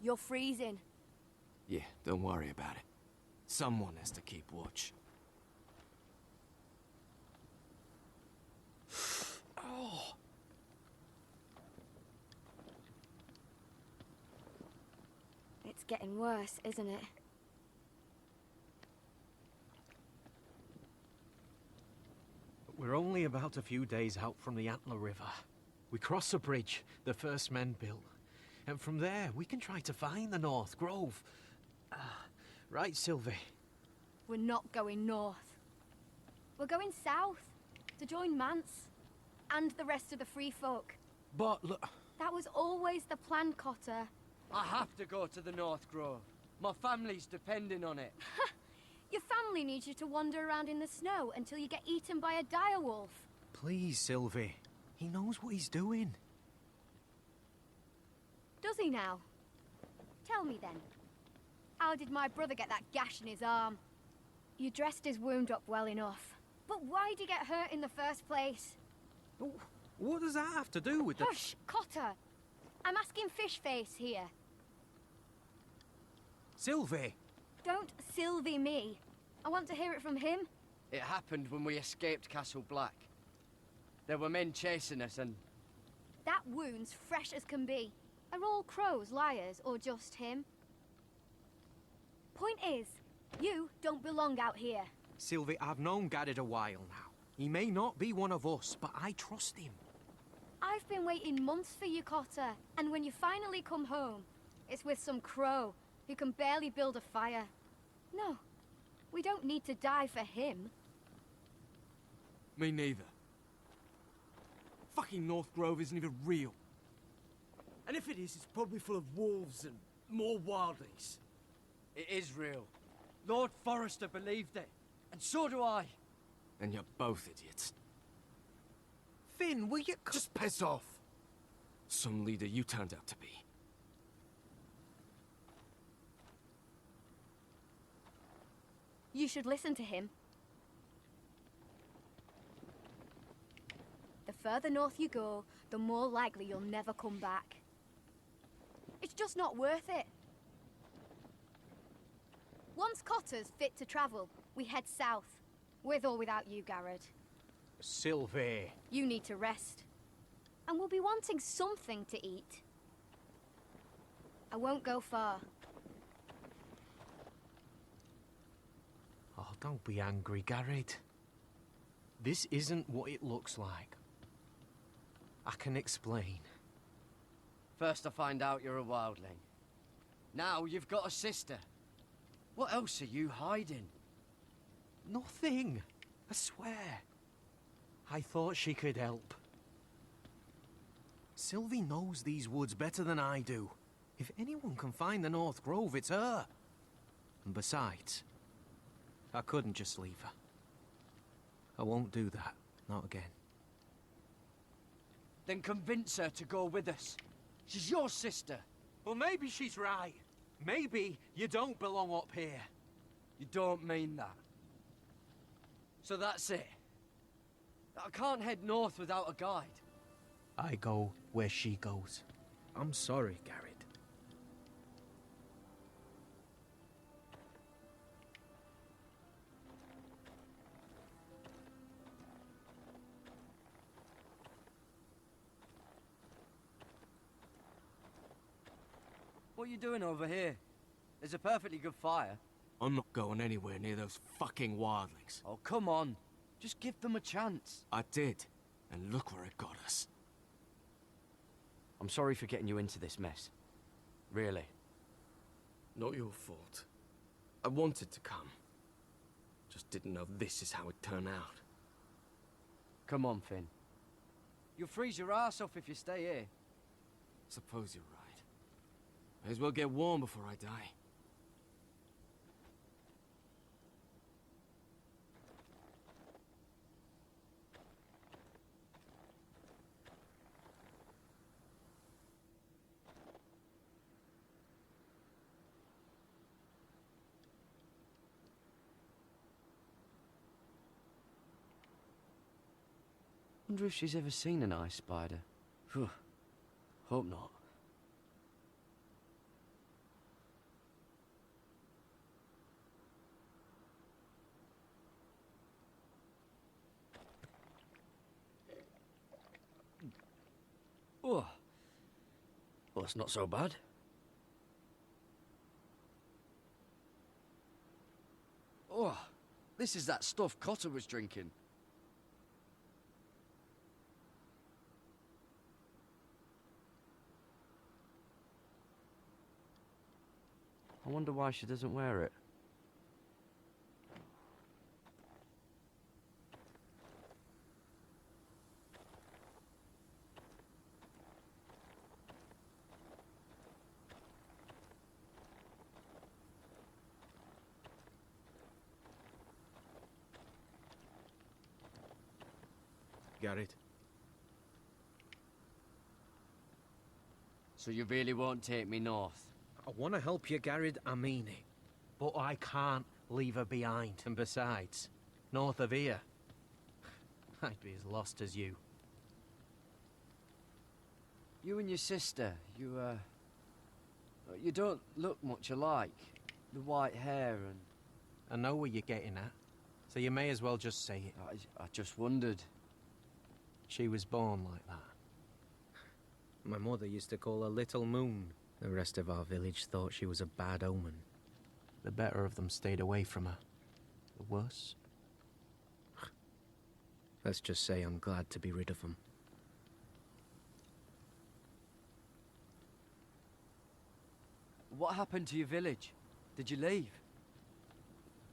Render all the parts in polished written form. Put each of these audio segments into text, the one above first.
You're freezing. Yeah, don't worry about it. Someone has to keep watch. Oh. It's getting worse, isn't it? We're only about a few days out from the Antler River. We cross a bridge the first men built. And from there, we can try to find the North Grove. Right, Sylvie? We're not going north. We're going south, to join Mance. And the rest of the free folk. But look... That was always the plan, Cotter. I have to go to the North Grove. My family's depending on it. Your family needs you to wander around in the snow until you get eaten by a direwolf. Please, Sylvie. He knows what he's doing. Does he now? Tell me then. How did my brother get that gash in his arm? You dressed his wound up well enough. But why'd he get hurt in the first place? What does that have to do with the... Hush, Cotter! I'm asking Fishface here. Sylvie! Don't Sylvie me. I want to hear it from him. It happened when we escaped Castle Black. There were men chasing us and... That wound's fresh as can be. Are all crows liars, or just him? Point is, you don't belong out here. Sylvie, I've known Garrett a while now. He may not be one of us, but I trust him. I've been waiting months for you, Cotter. And when you finally come home, it's with some crow who can barely build a fire. No, we don't need to die for him. Me neither. Fucking North Grove isn't even real. And if it is, it's probably full of wolves and more wildlings. It is real. Lord Forrester believed it. And so do I. And you're both idiots. Finn, will you... Just piss off! Some leader you turned out to be. You should listen to him. The further north you go, the more likely you'll never come back. It's just not worth it. Once Cotter's fit to travel, we head south. With or without you, Garrett. Sylvie. You need to rest. And we'll be wanting something to eat. I won't go far. Oh, don't be angry, Garrett. This isn't what it looks like. I can explain. First I find out you're a wildling. Now you've got a sister. What else are you hiding? Nothing. I swear. I thought she could help. Sylvie knows these woods better than I do. If anyone can find the North Grove, it's her. And besides, I couldn't just leave her. I won't do that. Not again. Then convince her to go with us. She's your sister. Well, maybe she's right. Maybe you don't belong up here. You don't mean that. So that's it. I can't head north without a guide. I go where she goes. I'm sorry, Garrett. What are you doing over here? There's a perfectly good fire. I'm not going anywhere near those fucking wildlings. Oh, come on. Just give them a chance. I did, and look where it got us. I'm sorry for getting you into this mess. Really. Not your fault. I wanted to come. Just didn't know this is how it'd turn out. Come on, Finn. You'll freeze your ass off if you stay here. Suppose you're right. May as well get warm before I die. Wonder if she's ever seen an ice spider. Phew. Hope not. Well, it's not so bad. Oh, this is that stuff Cotter was drinking. I wonder why she doesn't wear it. Garrett. So you really won't take me north? I want to help you, Garrett, I mean it. But I can't leave her behind. And besides, north of here, I'd be as lost as you. You and your sister, you don't look much alike. The white hair and... I know where you're getting at, so you may as well just say it. I just wondered. She was born like that. My mother used to call her Little Moon. The rest of our village thought she was a bad omen. The better of them stayed away from her. The worse. Let's just say I'm glad to be rid of them. What happened to your village? Did you leave?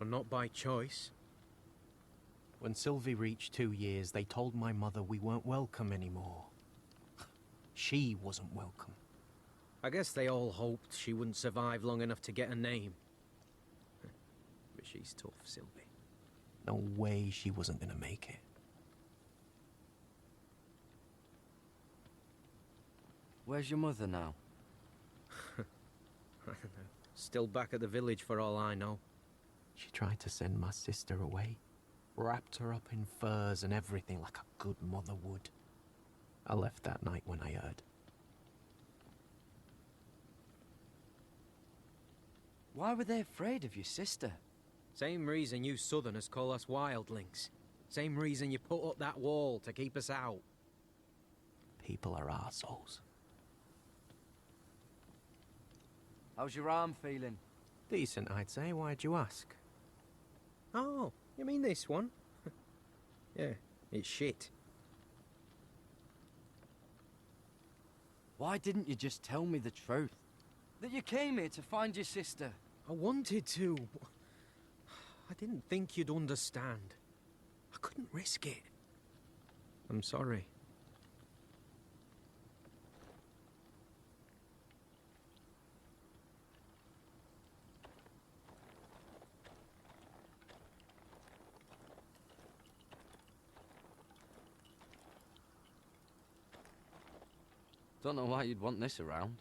Well, not by choice. When Sylvie reached 2 years, they told my mother we weren't welcome anymore. She wasn't welcome. I guess they all hoped she wouldn't survive long enough to get a name. But she's tough, Sylvie. No way she wasn't gonna make it. Where's your mother now? I don't know. Still back at the village for all I know. She tried to send my sister away. Wrapped her up in furs and everything like a good mother would. I left that night when I heard. Why were they afraid of your sister? Same reason you Southerners call us wildlings. Same reason you put up that wall to keep us out. People are arseholes. How's your arm feeling? Decent, I'd say. Why'd you ask? Oh, you mean this one? Yeah, it's shit. Why didn't you just tell me the truth? That you came here to find your sister? I wanted to. I didn't think you'd understand. I couldn't risk it. I'm sorry. Don't know why you'd want this around.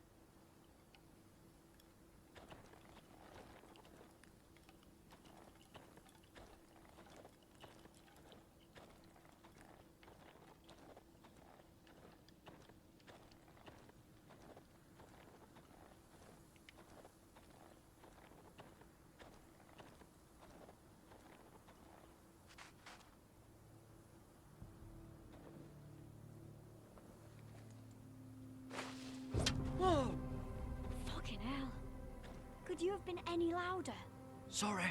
Whoa! Fucking hell. Could you have been any louder? Sorry.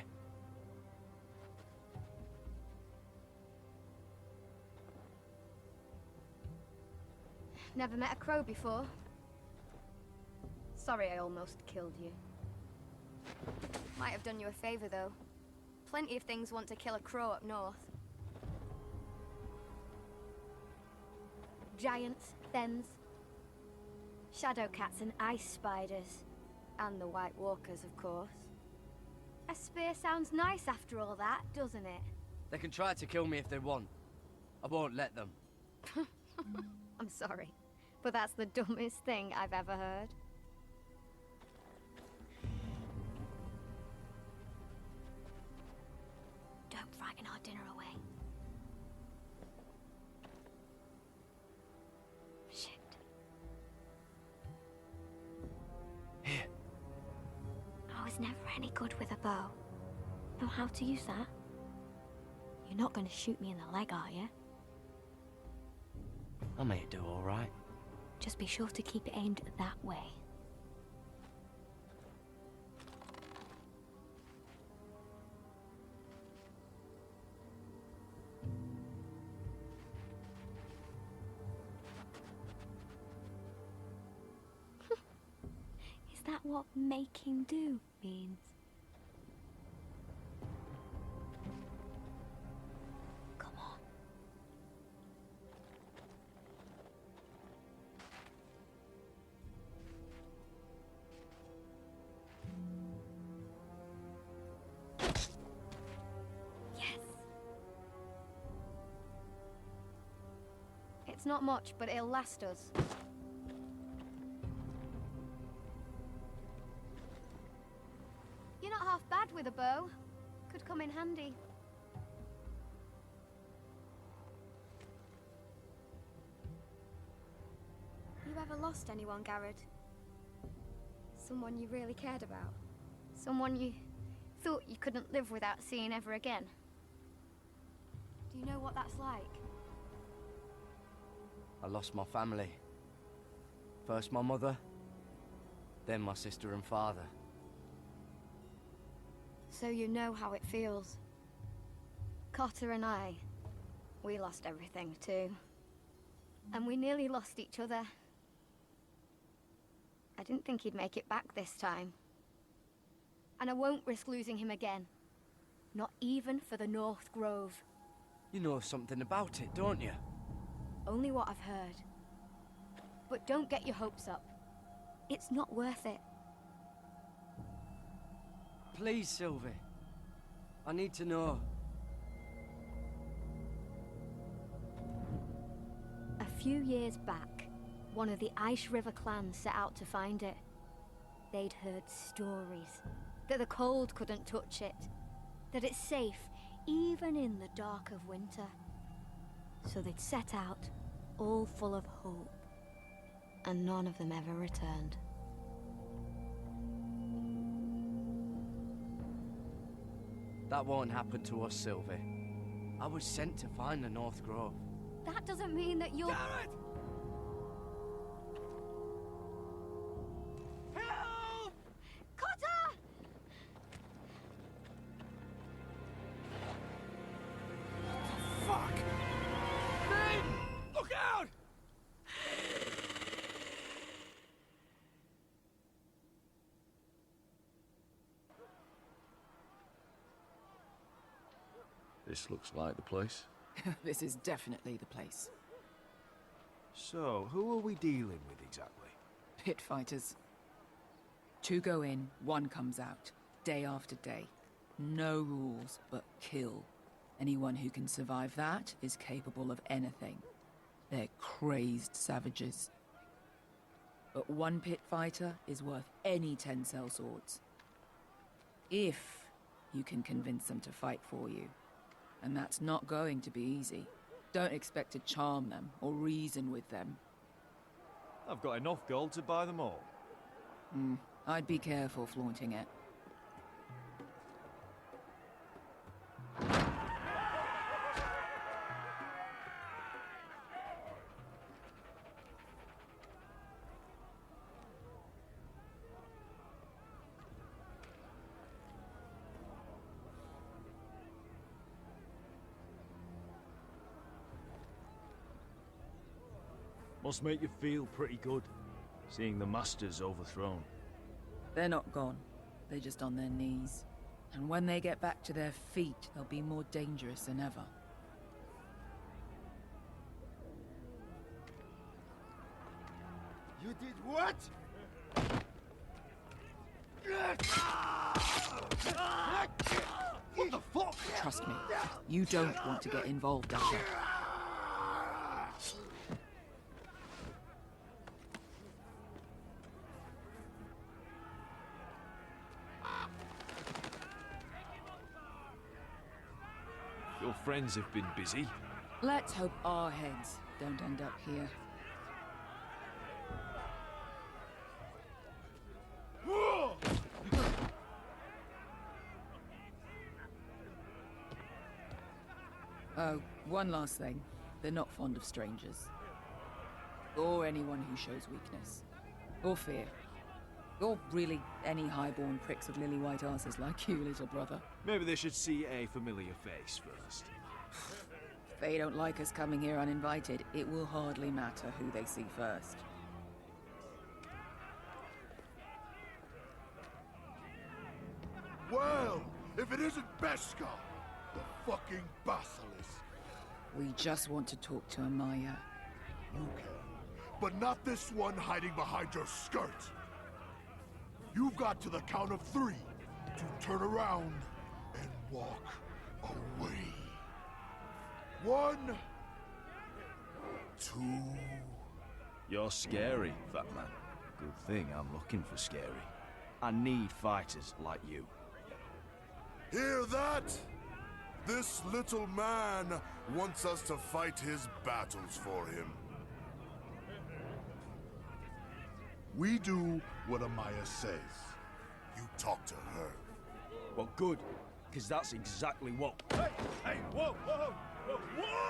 Never met a crow before. Sorry I almost killed you. Might have done you a favor, though. Plenty of things want to kill a crow up north. Giants, thens, shadow cats and ice spiders. And the White Walkers, of course. A spear sounds nice after all that, doesn't it? They can try to kill me if they want. I won't let them. I'm sorry, but that's the dumbest thing I've ever heard. Don't frighten our dinner away. Shit. Here. I was never any good with a bow. Know how to use that? You're not going to shoot me in the leg, are you? I may do all right. Just be sure to keep it aimed that way. what making do means? Come on. Yes. It's not much, but it'll last us. You're not half bad with a bow. Could come in handy. You ever lost anyone, Garrett? Someone you really cared about? Someone you thought you couldn't live without seeing ever again? Do you know what that's like? I lost my family. First my mother, then my sister and father. So you know how it feels. Cotter and I, we lost everything too. And we nearly lost each other. I didn't think he'd make it back this time. And I won't risk losing him again. Not even for the North Grove. You know something about it, don't you? Only what I've heard. But don't get your hopes up. It's not worth it. Please, Sylvie. I need to know. A few years back, one of the Ice River clans set out to find it. They'd heard stories that the cold couldn't touch it, that it's safe even in the dark of winter. So they'd set out, all full of hope, and none of them ever returned. That won't happen to us, Sylvie. I was sent to find the North Grove. That doesn't mean that you'll... Garrett! Help! Cotter! Fuck! Ben! Look out! This looks like the place. This is definitely the place. So, who are we dealing with exactly? Pit fighters. 2 go in, 1 comes out. Day after day. No rules, but kill. Anyone who can survive that is capable of anything. They're crazed savages. But 1 pit fighter is worth any 10 sellswords. If you can convince them to fight for you. And that's not going to be easy. Don't expect to charm them or reason with them. I've got enough gold to buy them all. I'd be careful flaunting it. Must make you feel pretty good, seeing the Masters overthrown. They're not gone. They're just on their knees. And when they get back to their feet, they'll be more dangerous than ever. You did what? What the fuck? Trust me, you don't want to get involved, Asher. Your friends have been busy. Let's hope our heads don't end up here. Oh, one last thing. They're not fond of strangers. Or anyone who shows weakness. Or fear. Or really any highborn pricks with lily-white asses like you, little brother. Maybe they should see a familiar face first. If they don't like us coming here uninvited, it will hardly matter who they see first. Well, if it isn't Beskar, the fucking basilisk. We just want to talk to Amaya. You can, but not this one hiding behind your skirt. You've got to the count of 3 to turn around and walk away. 1, 2. You're scary, fat man. Good thing I'm looking for scary. I need fighters like you. Hear that? This little man wants us to fight his battles for him. We do what Amaya says. You talk to her. Well, good, because that's exactly what... Hey, whoa, whoa, whoa, whoa!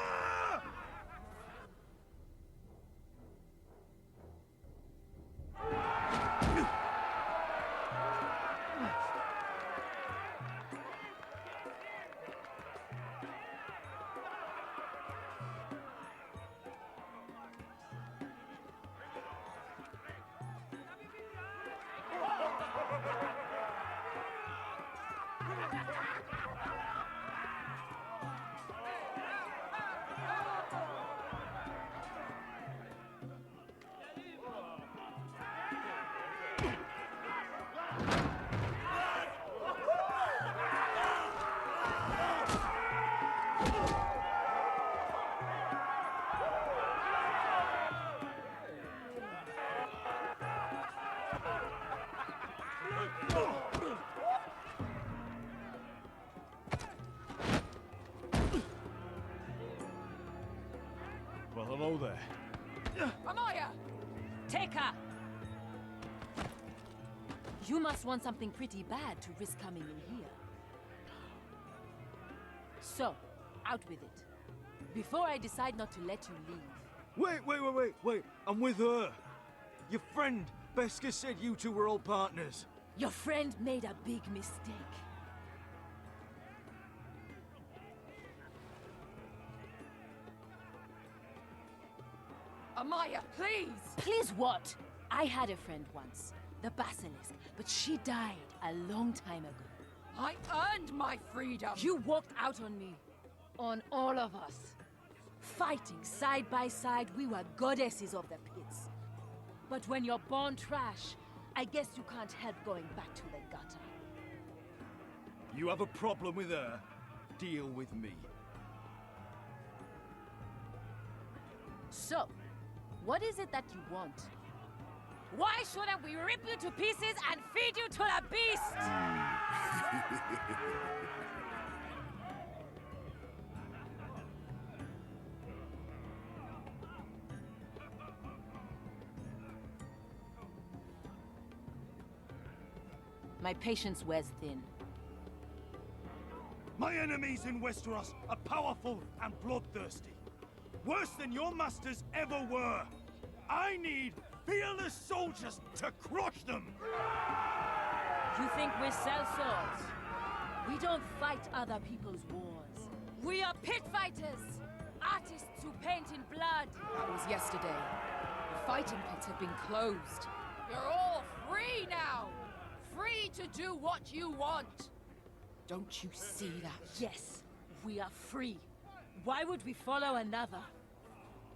Well, hello there. Amaya! Take her! You must want something pretty bad to risk coming in here. So, out with it. Before I decide not to let you leave. Wait, I'm with her. Your friend, Beskar, said you two were old partners. Your friend made a big mistake. Amaya, please! Please what? I had a friend once, the basilisk, but she died a long time ago. I earned my freedom! You walked out on me. On all of us. Fighting side by side, we were goddesses of the pits. But when you're born trash, I guess you can't help going back to the gutter. You have a problem with her? Deal with me. So, what is it that you want? Why shouldn't we rip you to pieces and feed you to the beast? My patience wears thin. My enemies in Westeros are powerful and bloodthirsty. Worse than your masters ever were. I need fearless soldiers to crush them! You think we sell swords? We don't fight other people's wars. We are pit fighters! Artists who paint in blood! That was yesterday. The fighting pits have been closed. You're all free now! Free to do what you want! Don't you see that? Yes, we are free. Why would we follow another?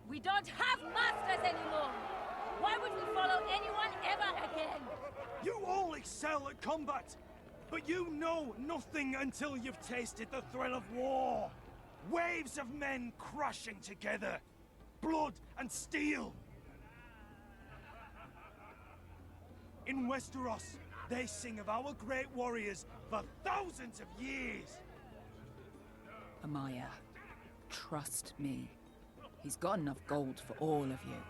We don't have masters anymore! Why would we follow anyone ever again? You all excel at combat, but you know nothing until you've tasted the thrill of war. Waves of men crashing together. Blood and steel. In Westeros, they sing of our great warriors for thousands of years. Amaya, trust me. He's got enough gold for all of you.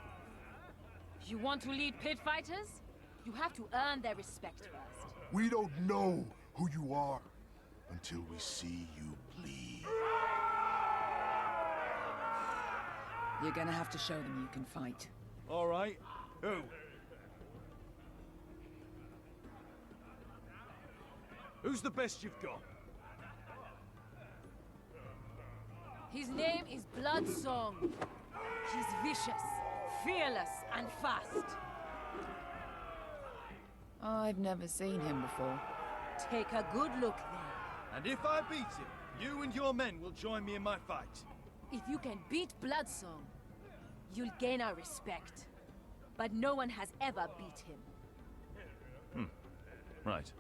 You want to lead pit fighters? You have to earn their respect first. We don't know who you are until we see you bleed. You're gonna have to show them you can fight. All right. Who? Who's the best you've got? His name is Bloodsong. He's vicious, fearless, and fast. I've never seen him before. Take a good look then. And if I beat him, you and your men will join me in my fight. If you can beat Bloodsong, you'll gain our respect. But no one has ever beat him. Right.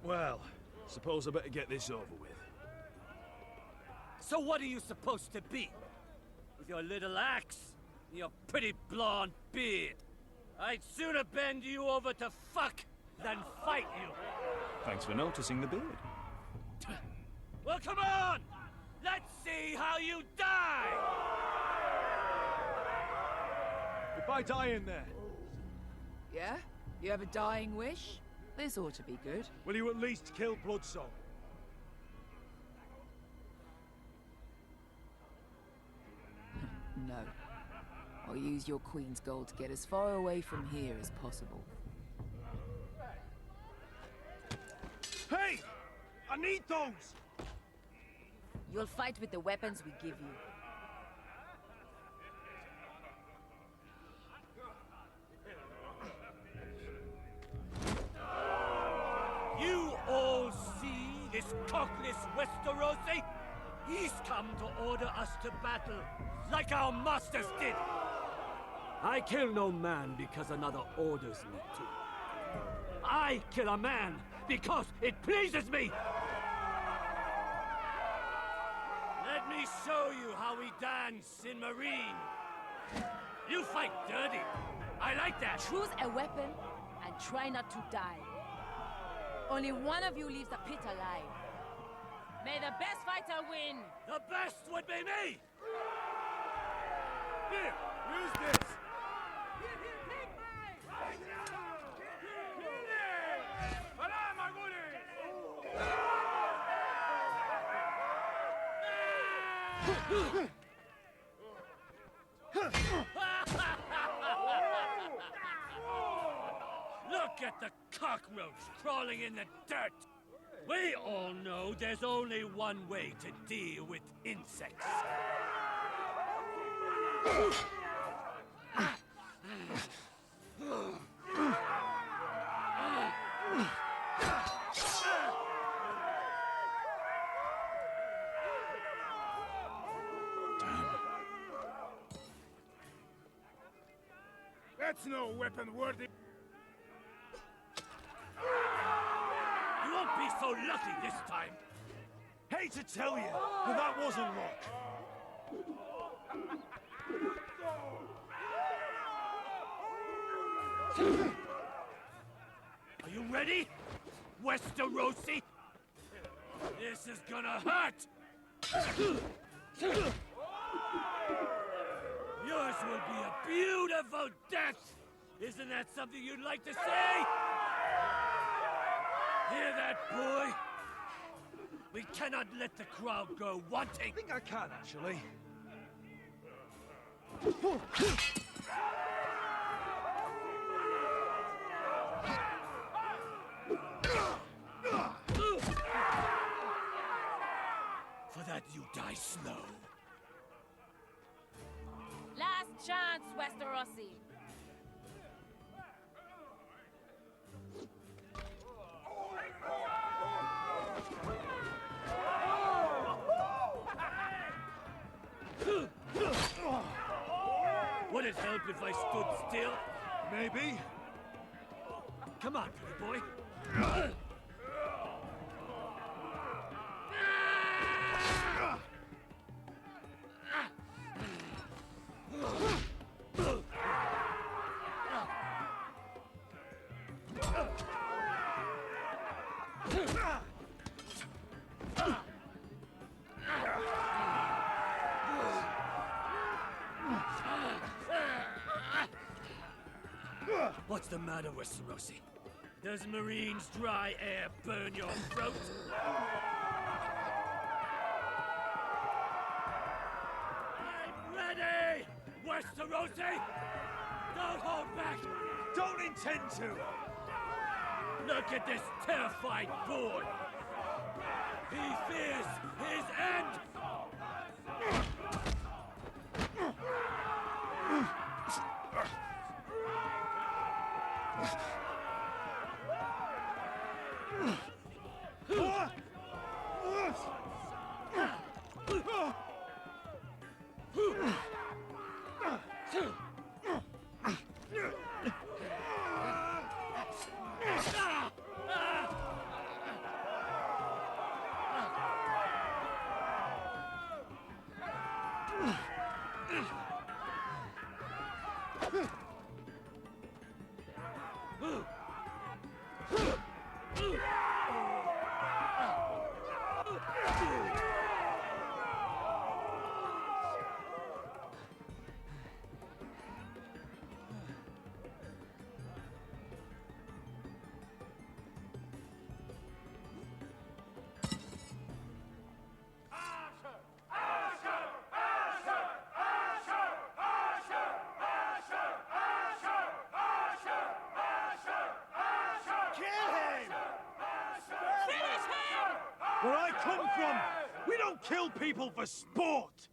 Well, suppose I better get this over with. So what are you supposed to be? With your little axe? And your pretty blonde beard? I'd sooner bend you over to fuck than fight you. Thanks for noticing the beard. Well, come on! Let's see how you die! If I die in there, Yeah? You have a dying wish? This ought to be good. will you at least kill Bloodsong? No. I'll use your queen's gold to get as far away from here as possible. Hey! I need those! You'll fight with the weapons we give you. You all see this cockless Westerosi? He's come to order us to battle, like our masters did. I kill no man because another orders me to. I kill a man because it pleases me! Let me show you how we dance in Marine. You fight dirty. I like that. Choose a weapon and try not to die. Only one of you leaves the pit alive. May the best fighter win! The best would be me! Here, use this! Look at the cockroach crawling in the dirt! We all know there's only one way to deal with insects. That's no weapon worthy. You won't be so lucky this time. Hate to tell you, but that wasn't luck. Are you ready, Westerosi? This is gonna hurt! Yours will be a beautiful death! Isn't that something you'd like to say? Hear that, boy? We cannot let the crowd go wanting! I think I can, actually. For that you die slow. Last chance, Westerosi. Would it help if I stood still? Maybe. Come on, pretty boy. What's the matter, Westerosi? Does Marine's dry air burn your throat? I'm ready! Westerosi! Don't hold back! Don't intend to! Look at this terrified boy! He fears his end! Where I come from, we don't kill people for sport!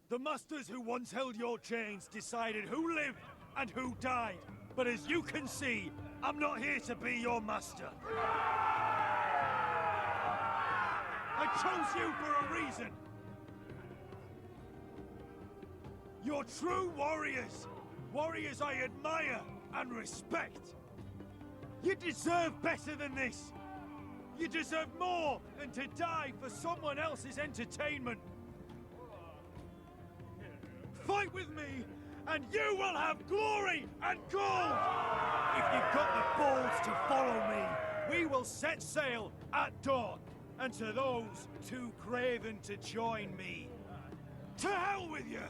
The masters who once held your chains decided who lived and who died. But as you can see, I'm not here to be your master. I chose you for a reason. You're true warriors. Warriors I admire and respect. You deserve better than this. You deserve more than to die for someone else's entertainment. Fight with me, and you will have glory and gold! If you've got the balls to follow me, we will set sail at dawn. And to those too craven to join me, to hell with you!